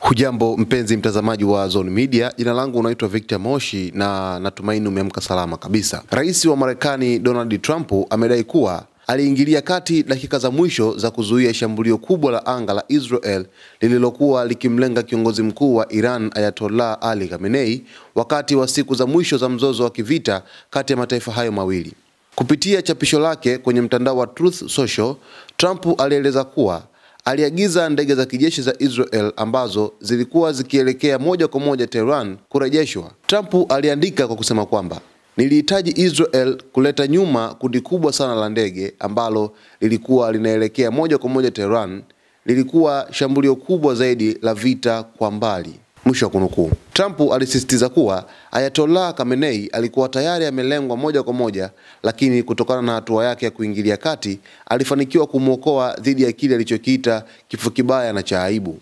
Hujambo mpenzi mtazamaji wa Zone Media, jina langu unaitwa Victor Moshi na natumaini umeamka salama kabisa. Rais wa Marekani Donald Trump amedai kuwa aliingilia kati dakika za mwisho za kuzuia shambulio kubwa la anga la Israel lililokuwa likimlenga kiongozi mkuu wa Iran Ayatollah Ali Khamenei wakati wa siku za mwisho za mzozo wa kivita kati ya mataifa hayo mawili. Kupitia chapisho lake kwenye mtandao wa Truth Social, Trump alieleza kuwa aliagiza ndege za kijeshi za Israel ambazo zilikuwa zikielekea moja kwa moja Tehran kurejeshwa. Trump aliandika kwa kusema kwamba nilihitaji Israel kuleta nyuma kundi kubwa sana la ndege ambalo lilikuwa linaelekea moja kwa moja Tehran. Lilikuwa shambulio kubwa zaidi la vita kwa mbali. Mwisho wa kunukuu. Trump alisisitiza kuwa Ayatollah Khamenei alikuwa tayari amelengwa moja kwa moja, lakini kutokana na hatua yake ya kuingilia kati alifanikiwa kumwokoa dhidi ya kile alichokiita kifo kibaya na cha aibu.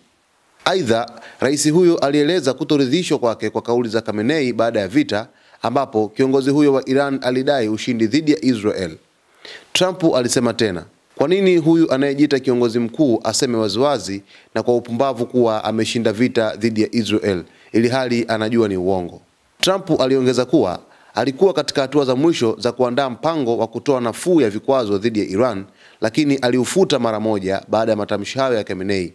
Aidha, rais huyo alieleza kutoridhishwa kwake kwa kauli za Khamenei baada ya vita, ambapo kiongozi huyo wa Iran alidai ushindi dhidi ya Israel. Trump alisema tena, kwa nini huyu anayejiita kiongozi mkuu aseme waziwazi na kwa upumbavu kuwa ameshinda vita dhidi ya Israel ili hali anajua ni uongo? Trump aliongeza kuwa alikuwa katika hatua za mwisho za kuandaa mpango wa kutoa nafuu ya vikwazo dhidi ya Iran, lakini aliufuta mara moja baada ya matamshi hayo ya Khamenei.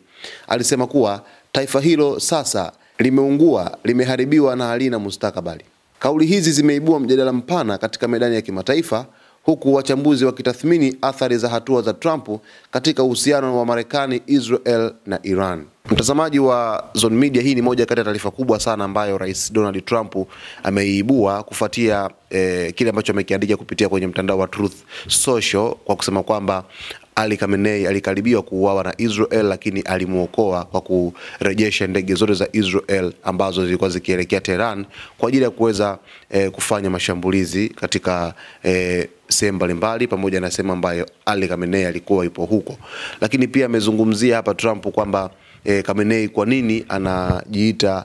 Alisema kuwa taifa hilo sasa limeungua, limeharibiwa na halina mustakabali. Kauli hizi zimeibua mjadala mpana katika medani ya kimataifa, huku wachambuzi wakitathmini athari za hatua za Trump katika uhusiano wa Marekani, Israel na Iran. Mtazamaji wa Zone Media, hii ni moja kati ya taarifa kubwa sana ambayo Rais Donald Trump ameiibua kufuatia kile ambacho amekiandika kupitia kwenye mtandao wa Truth Social kwa kusema kwamba Ali Khamenei alikaribiwa kuuawa na Israel, lakini alimuokoa kwa kurejesha ndege zote za Israel ambazo zilikuwa zikielekea Tehran kwa ajili ya kuweza kufanya mashambulizi katika sehemu mbalimbali pamoja na sehemu ambayo Ali Khamenei alikuwa yupo huko. Lakini pia amezungumzia hapa Trump kwamba Khamenei kwa nini anajiita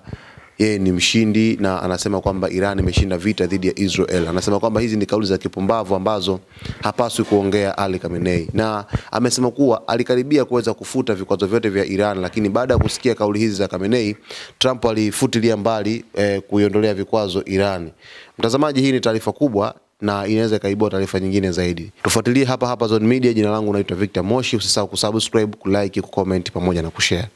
yeye ni mshindi na anasema kwamba Iran imeshinda vita dhidi ya Israel. Anasema kwamba hizi ni kauli za kipumbavu ambazo hapaswi kuongea Ali Khamenei, na amesema kuwa alikaribia kuweza kufuta vikwazo vyote vya Iran, lakini baada ya kusikia kauli hizi za Khamenei, Trump alifutilia mbali kuiondolea vikwazo Iran. Mtazamaji, hii ni taarifa kubwa na inaweza kaibua taarifa nyingine zaidi. Tufuatilie hapa hapa Zone Media. Jina langu naitwa Victor Moshi. Usisahau kusubscribe, kulike, kucomment pamoja na kushare.